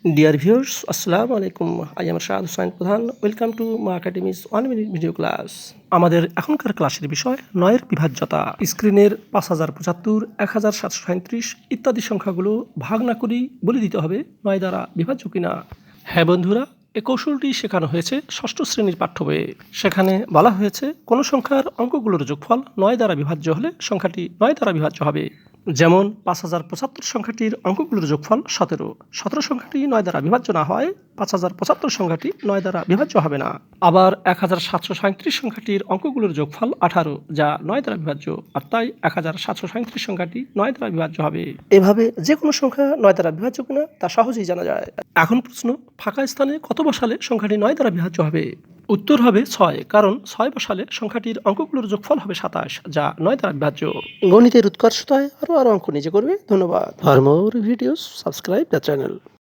Dear viewers, Assalamu alaikum. I am Hossain Prodhan. Welcome to MA AcademyE's 1 minute video class. আমাদের এখনকার ক্লাসের বিষয় 9-এর বিভাজ্যতা। স্ক্রিনের 5075, 1737 ইত্যাদি সংখ্যাগুলো ভাগ না করেই বলে দিতে হবে 9 দ্বারা বিভাজ্য কিনা। হ্যাঁ বন্ধুরা, এই কৌশলটি শেখানো হয়েছে ষষ্ঠ শ্রেণীর পাঠ্য বইয়ে। সেখানে বলা হয়েছে কোন সংখ্যার অঙ্কগুলোর যোগফল 9 দ্বারা বিভাজ্য হলে সংখ্যাটি 9 দ্বারা বিভাজ্য হবে। যেমন 5075 সংখ্যাটির অঙ্কগুলোর যোগফল 17। 17 সংখ্যাটি 9 দ্বারা বিভাজ্য না হয় 5075 সংখ্যাটি 9 দ্বারা বিভাজ্য হবে না। আবার 1737 সংখ্যাটির অঙ্কগুলোর যোগফল 18, যা 9 দ্বারা বিভাজ্য, আর তাই 1737 সংখ্যাটি 9 দ্বারা বিভাজ্য হবে। এভাবে যে কোনো সংখ্যা 9 দ্বারা বিভাজ্য কিনা তা সহজেই জানা যায়। এখন প্রশ্ন, ফাঁকা স্থানে কত বসালে সংখ্যাটি 9 দ্বারা বিভাজ্য হবে? উত্তর হবে 6, কারণ 6 বসালে সংখ্যাটির অঙ্কগুলোর যোগফল হবে 27, যা 9 দ্বারা বিভাজ্য। গণিতের উৎকর্ষতায় আরো অঙ্ক নিজে করবে। ধন্যবাদ। For more videos subscribe the channel.